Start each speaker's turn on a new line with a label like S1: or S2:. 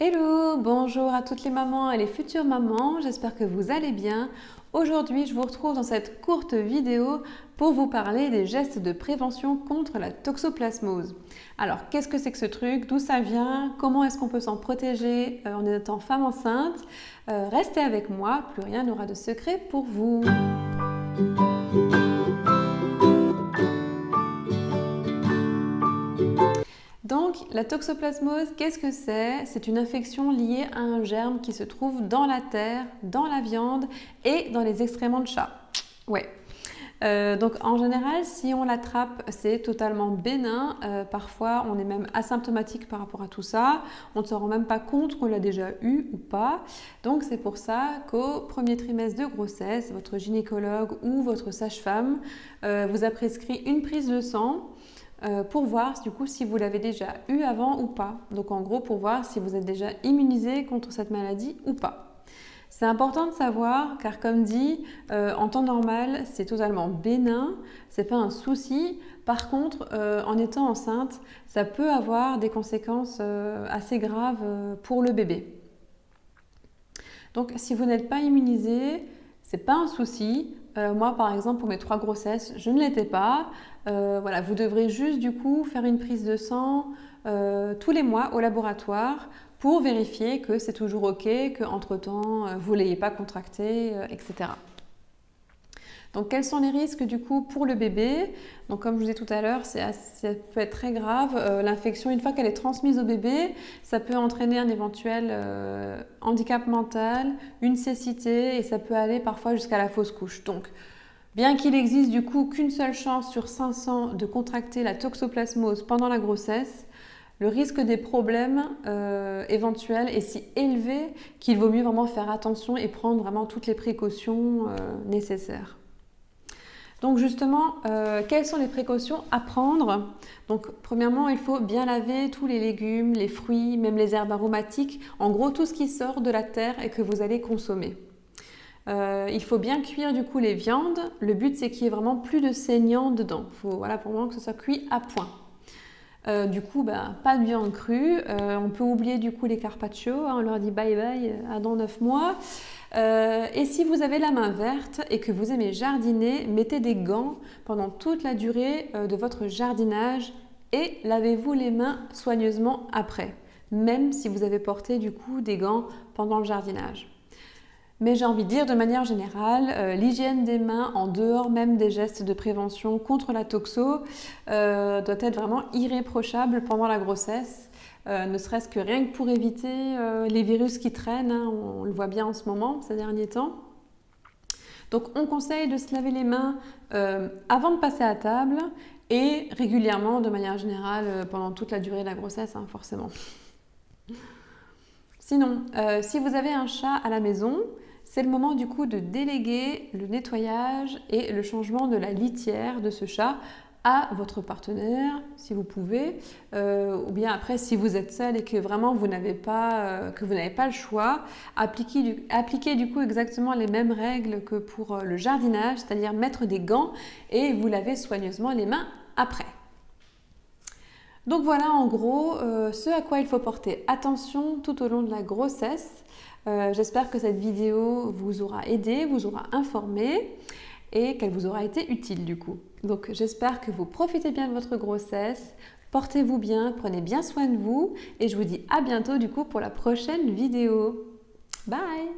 S1: Hello, bonjour à toutes les mamans et les futures mamans, j'espère que vous allez bien. Aujourd'hui, je vous retrouve dans cette courte vidéo pour vous parler des gestes de prévention contre la toxoplasmose. Alors, qu'est-ce que c'est que ce truc? D'où ça vient? Comment est-ce qu'on peut s'en protéger en étant femme enceinte? Restez avec moi, plus rien n'aura de secret pour vous. Donc, la toxoplasmose, qu'est-ce que c'est? C'est une infection liée à un germe qui se trouve dans la terre, dans la viande et dans les excréments de chat. Ouais. Donc en général, si on l'attrape, c'est totalement bénin. Parfois, on est même asymptomatique par rapport à tout ça. On ne se rend même pas compte qu'on l'a déjà eu ou pas. Donc c'est pour ça qu'au premier trimestre de grossesse, votre gynécologue ou votre sage-femme vous a prescrit une prise de sang pour voir du coup si vous l'avez déjà eu avant ou pas. Donc en gros pour voir si vous êtes déjà immunisé contre cette maladie ou pas. C'est important de savoir car comme dit, en temps normal c'est totalement bénin, c'est pas un souci. Par contre, en étant enceinte, ça peut avoir des conséquences assez graves pour le bébé. Donc si vous n'êtes pas immunisé, c'est pas un souci. Moi par exemple pour mes 3 grossesses, je ne l'étais pas. Voilà, vous devrez juste du coup faire une prise de sang tous les mois au laboratoire pour vérifier que c'est toujours ok, qu'entre-temps vous ne l'ayez pas contracté, etc. Donc quels sont les risques du coup pour le bébé? Donc comme je vous disais tout à l'heure, ça peut être très grave. L'infection, une fois qu'elle est transmise au bébé, ça peut entraîner un éventuel handicap mental, une cécité et ça peut aller parfois jusqu'à la fausse couche. Donc bien qu'il existe du coup qu'une seule chance sur 500 de contracter la toxoplasmose pendant la grossesse, le risque des problèmes éventuels est si élevé qu'il vaut mieux vraiment faire attention et prendre vraiment toutes les précautions nécessaires. Donc justement, quelles sont les précautions à prendre? Donc premièrement, il faut bien laver tous les légumes, les fruits, même les herbes aromatiques, en gros tout ce qui sort de la terre et que vous allez consommer. Il faut bien cuire du coup les viandes. Le but c'est qu'il y ait vraiment plus de saignant dedans. Il faut voilà, pour vraiment que ce soit cuit à point. Du coup, pas de viande crue. On peut oublier du coup les carpaccio. On leur dit bye bye à dans 9 mois. Et si vous avez la main verte et que vous aimez jardiner, mettez des gants pendant toute la durée de votre jardinage et lavez-vous les mains soigneusement après, même si vous avez porté du coup des gants pendant le jardinage. Mais j'ai envie de dire de manière générale, l'hygiène des mains en dehors même des gestes de prévention contre la toxo doit être vraiment irréprochable pendant la grossesse, ne serait-ce que rien que pour éviter les virus qui traînent, hein, on le voit bien en ce moment, ces derniers temps. Donc on conseille de se laver les mains avant de passer à table et régulièrement de manière générale pendant toute la durée de la grossesse, hein, forcément. Sinon, si vous avez un chat à la maison, c'est le moment du coup de déléguer le nettoyage et le changement de la litière de ce chat à votre partenaire, si vous pouvez, ou bien après si vous êtes seul et que vraiment vous n'avez pas le choix, appliquez du coup exactement les mêmes règles que pour le jardinage, c'est-à-dire mettre des gants et vous lavez soigneusement les mains après. Donc voilà en gros ce à quoi il faut porter attention tout au long de la grossesse. J'espère que cette vidéo vous aura aidé, vous aura informé et qu'elle vous aura été utile du coup. Donc j'espère que vous profitez bien de votre grossesse, portez-vous bien, prenez bien soin de vous et je vous dis à bientôt du coup pour la prochaine vidéo. Bye!